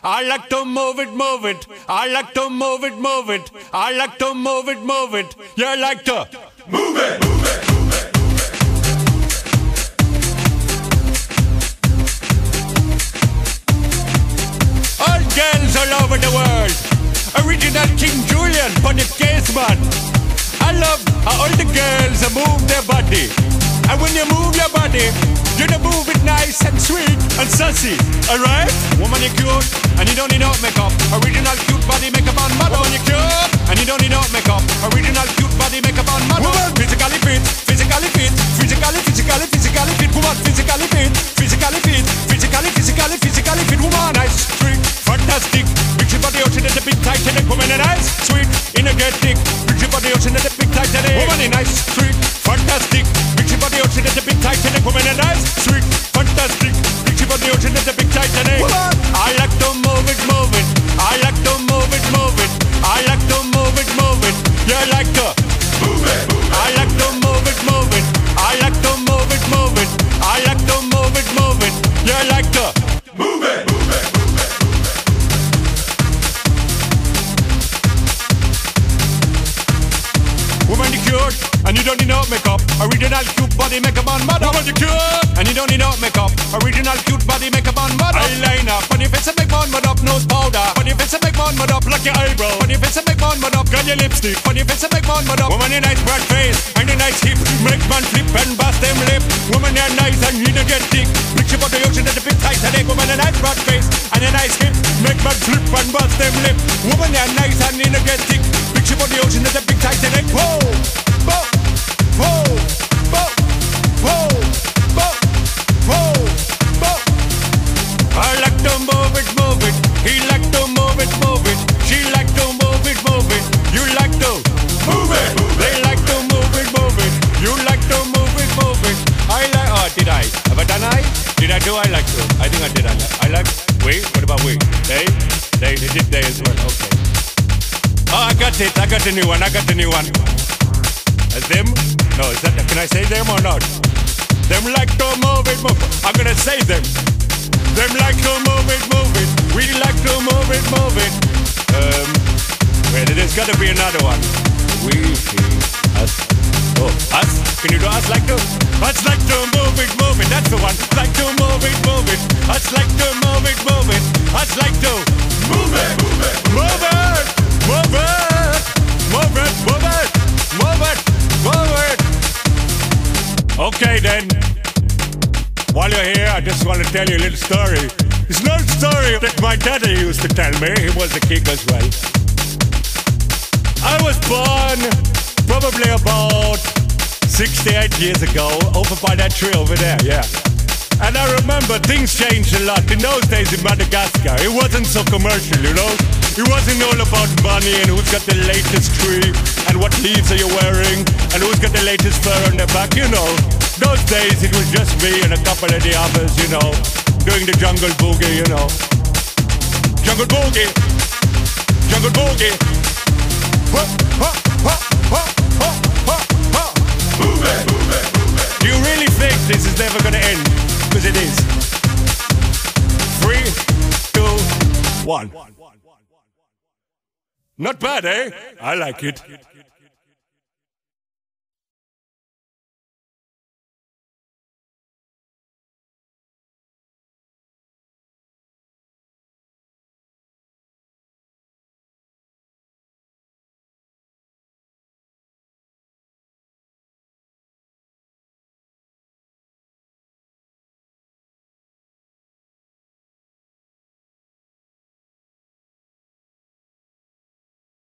I like to move it, move it. I like to move it, move it. I like to move it, move it. You like to move it, move it. All girls all over the world. Original King Julian, Bonnet Case man. I love how all the girls move their body. And when you move your body, you move it nice and sweet and sassy, alright? Woman, you're cute, and you don't need no makeup. Original cute body makeup on model. Woman, you're cute, and you don't need no makeup. Original cute body makeup on model. Woman, physically fit, physically fit, physically fit. Woman, physically fit, physically fit, physically fit. Woman, nice, sweet, fantastic. Big ship body ocean at the big Titanic. Woman, nice, sweet, energetic. Big ship body ocean at the big Titanic. Woman, nice, sweet, fantastic. Big ship body ocean at the big Titanic. Woman, nice, sweet, fantastic. Big ship body ocean at the big Titanic. Woman, I like to move it, move it. I like to move it, move it. I like to move it, move it. You like to move it, move it. I like to move it, move it. I like to move it, move it. I like to move it, move it. You like to move it, move it. Woman, you cute, and you don't need no makeup. Original cute body makeup on model. Woman, you cute, and you don't need no makeup. Original cute body makeup on model. Eyeliner, on your face and make one mud up. Nose powder, on your face and make one mud up. Like your eyebrow, on your face and make one mud up. Got your lipstick, on your face and make one mud up. Woman, you nice broad face and a nice hip. Make man flip and bust them lip. Woman, you nice and energetic. Picture about the ocean at the big Titanic. Woman, a nice broad face and a nice hip. Make man flip and bust them lip. Woman, you nice and energetic. Picture about the ocean at the big Titanic. Whoa. Whoa, whoa, whoa, whoa, whoa, whoa, whoa. I like to move it, move it. He like to move it, move it. She like to move it, move it. You like to move it, move it. They like to move it, move it. You like to move it, move it. I like. Oh, did I? Have I done I? Did I do? I like to. I think I did. I like. We. What about we? They did they as well. Okay. Oh, I got it. I got the new one. I got the new one. As them? No, is that, can I say them or not? Them like to move it, move it. I'm gonna say them. Them like to move it, move it. We like to move it, move it. Wait, there's gotta be another one. We, us. Oh, us? Can you do us like to? Us like to move it, move it. That's the one. Like to move it, move it. Us like to move it, move it. Us like to move it, move it. Move it, move it. Move it, move it. Move it, move it. Okay then. While you're here, I just want to tell you a little story. It's not a story that my daddy used to tell me. He was a king as well. I was born probably about 68 years ago, over by that tree over there, yeah. And I remember things changed a lot. In those days in Madagascar, it wasn't so commercial, you know? It wasn't all about money and who's got the latest tree and what leaves are you wearing and who's got the latest fur on their back, you know. Those days it was just me and a couple of the others, you know, doing the jungle boogie, you know. Jungle boogie, jungle boogie. Ha, ha, ha, ha, ha, ha, ha. Move it, move it, move it. Do you really think this is never gonna end? Because it is. 3, 2, 1. Not bad, eh? I like it.